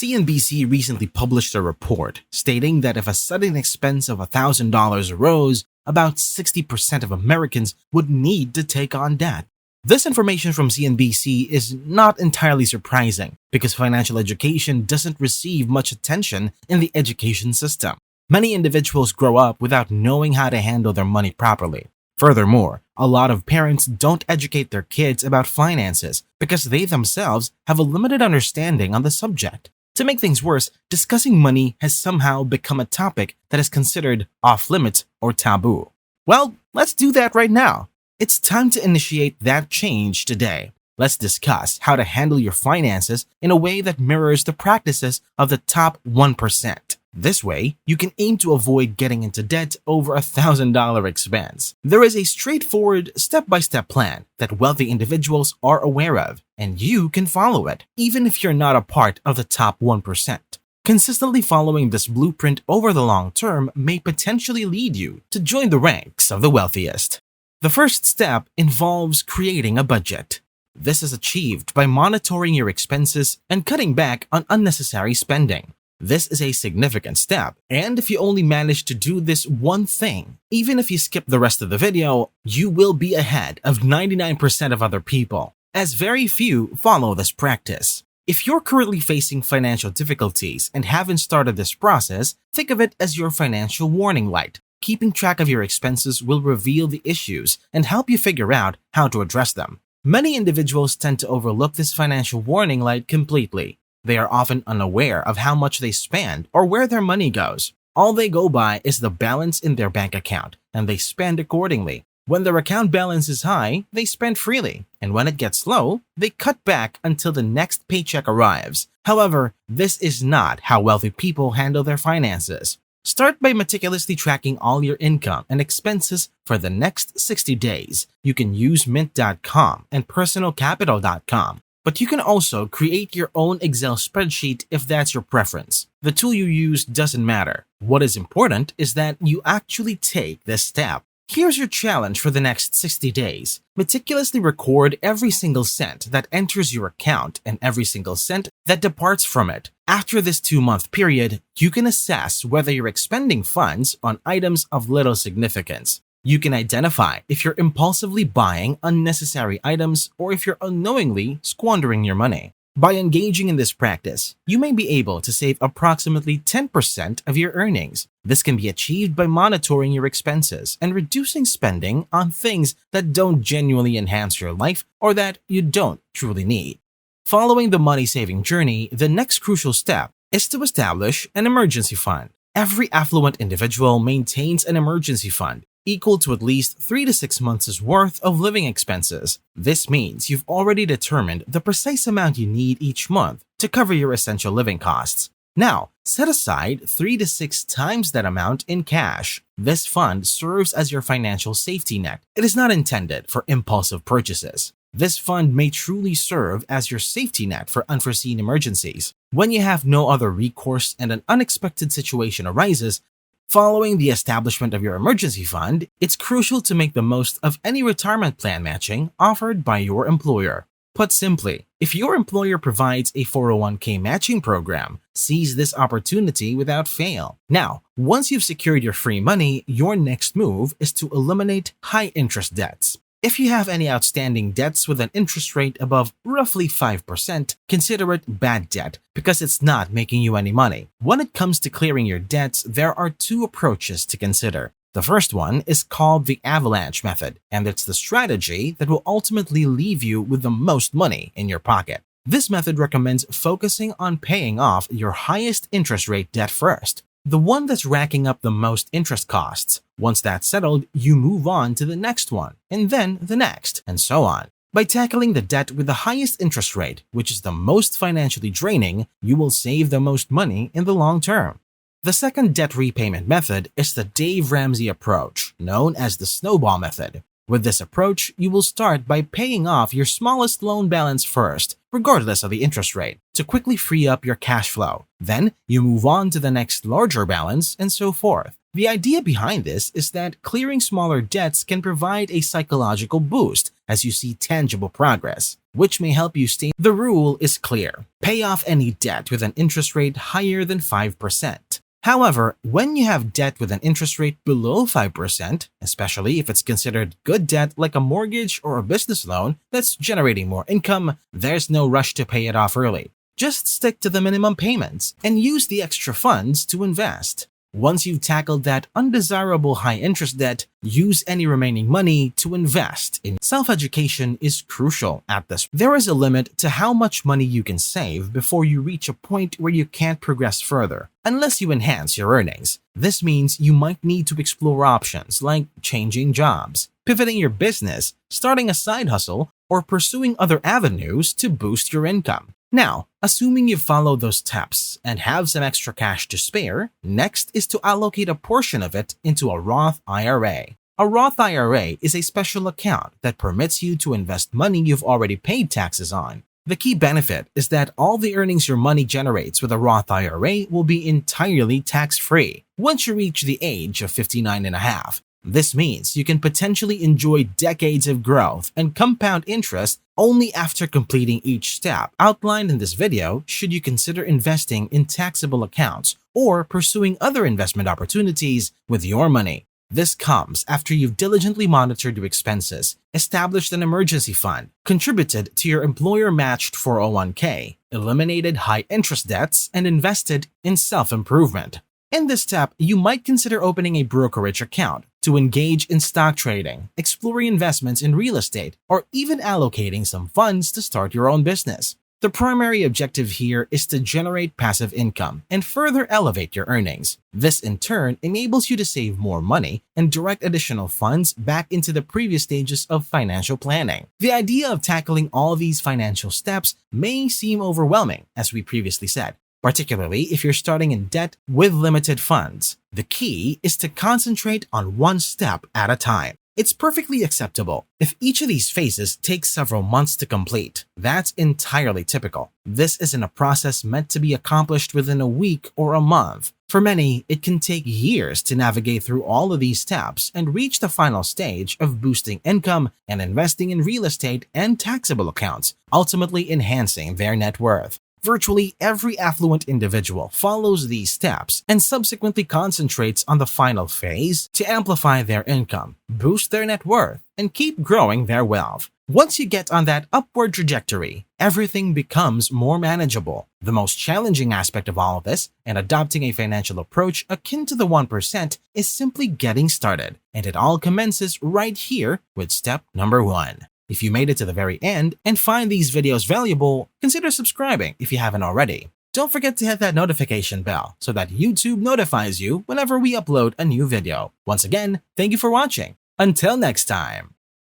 CNBC recently published a report stating that if a sudden expense of $1,000 arose, about 60% of Americans would need to take on debt. This information from CNBC is not entirely surprising because financial education doesn't receive much attention in the education system. Many individuals grow up without knowing how to handle their money properly. Furthermore, a lot of parents don't educate their kids about finances because they themselves have a limited understanding on the subject. To make things worse, discussing money has somehow become a topic that is considered off-limits or taboo. Well, let's do that right now. It's time to initiate that change today. Let's discuss how to handle your finances in a way that mirrors the practices of the top 1%. This way, you can aim to avoid getting into debt over $1,000 expense. There is a straightforward, step-by-step plan that wealthy individuals are aware of, and you can follow it, even if you're not a part of the top 1%. Consistently following this blueprint over the long term may potentially lead you to join the ranks of the wealthiest. The first step involves creating a budget. This is achieved by monitoring your expenses and cutting back on unnecessary spending. This is a significant step, and if you only manage to do this one thing, even if you skip the rest of the video, you will be ahead of 99% of other people, as very few follow this practice. If you're currently facing financial difficulties and haven't started this process, think of it as your financial warning light. Keeping track of your expenses will reveal the issues and help you figure out how to address them. Many individuals tend to overlook this financial warning light completely. They are often unaware of how much they spend or where their money goes. All they go by is the balance in their bank account, and they spend accordingly. When their account balance is high, they spend freely, and when it gets low, they cut back until the next paycheck arrives. However, this is not how wealthy people handle their finances. Start by meticulously tracking all your income and expenses for the next 60 days. You can use Mint.com and PersonalCapital.com. But you can also create your own Excel spreadsheet if that's your preference. The tool you use doesn't matter. What is important is that you actually take this step. Here's your challenge for the next 60 days. Meticulously record every single cent that enters your account and every single cent that departs from it. After this 2-month period, you can assess whether you're expending funds on items of little significance. You can identify if you're impulsively buying unnecessary items or if you're unknowingly squandering your money. By engaging in this practice, you may be able to save approximately 10% of your earnings. This can be achieved by monitoring your expenses and reducing spending on things that don't genuinely enhance your life or that you don't truly need. Following the money-saving journey, the next crucial step is to establish an emergency fund. Every affluent individual maintains an emergency fund equal to at least 3 to 6 months' worth of living expenses. This means you've already determined the precise amount you need each month to cover your essential living costs. Now, set aside 3 to 6 times that amount in cash. This fund serves as your financial safety net. It is not intended for impulsive purchases. This fund may truly serve as your safety net for unforeseen emergencies. When you have no other recourse and an unexpected situation arises, following the establishment of your emergency fund, it's crucial to make the most of any retirement plan matching offered by your employer. Put simply, if your employer provides a 401k matching program, seize this opportunity without fail. Now, once you've secured your free money, your next move is to eliminate high-interest debts. If you have any outstanding debts with an interest rate above roughly 5%, consider it bad debt because it's not making you any money. When it comes to clearing your debts, there are 2 approaches to consider. The first one is called the avalanche method, and it's the strategy that will ultimately leave you with the most money in your pocket. This method recommends focusing on paying off your highest interest rate debt first, the one that's racking up the most interest costs. Once that's settled, you move on to the next one, and then the next, and so on. By tackling the debt with the highest interest rate, which is the most financially draining, you will save the most money in the long term. The second debt repayment method is the Dave Ramsey approach, known as the snowball method. With this approach, you will start by paying off your smallest loan balance first, regardless of the interest rate, to quickly free up your cash flow. Then, you move on to the next larger balance, and so forth. The idea behind this is that clearing smaller debts can provide a psychological boost as you see tangible progress. which may help you stay. The rule is clear. Pay off any debt with an interest rate higher than 5%. However, when you have debt with an interest rate below 5%, especially if it's considered good debt like a mortgage or a business loan that's generating more income, there's no rush to pay it off early. Just stick to the minimum payments and use the extra funds to invest. Once you've tackled that undesirable high-interest debt, use any remaining money to invest in. Self-education is crucial at this. There is a limit to how much money you can save before you reach a point where you can't progress further, unless you enhance your earnings. This means you might need to explore options like changing jobs, pivoting your business, starting a side hustle, or pursuing other avenues to boost your income. Now, assuming you follow those steps and have some extra cash to spare, next is to allocate a portion of it into a Roth IRA. A Roth IRA is a special account that permits you to invest money you've already paid taxes on. The key benefit is that all the earnings your money generates with a Roth IRA will be entirely tax-free once you reach the age of 59 and a half. This means you can potentially enjoy decades of growth and compound interest only after completing each step outlined in this video. Should you consider investing in taxable accounts or pursuing other investment opportunities with your money? This comes after you've diligently monitored your expenses, established an emergency fund, contributed to your employer-matched 401k, eliminated high-interest debts, and invested in self-improvement. In this step, you might consider opening a brokerage account to engage in stock trading, exploring investments in real estate, or even allocating some funds to start your own business. The primary objective here is to generate passive income and further elevate your earnings. This in turn enables you to save more money and direct additional funds back into the previous stages of financial planning. The idea of tackling all these financial steps may seem overwhelming, as we previously said, particularly if you're starting in debt with limited funds. The key is to concentrate on one step at a time. It's perfectly acceptable if each of these phases takes several months to complete. That's entirely typical. This isn't a process meant to be accomplished within a week or a month. For many, it can take years to navigate through all of these steps and reach the final stage of boosting income and investing in real estate and taxable accounts, ultimately enhancing their net worth. Virtually every affluent individual follows these steps and subsequently concentrates on the final phase to amplify their income, boost their net worth, and keep growing their wealth. Once you get on that upward trajectory, everything becomes more manageable. The most challenging aspect of all of this, and adopting a financial approach akin to the 1%, is simply getting started. And it all commences right here with step number 1. If you made it to the very end and find these videos valuable, consider subscribing if you haven't already. Don't forget to hit that notification bell so that YouTube notifies you whenever we upload a new video. Once again, thank you for watching. Until next time.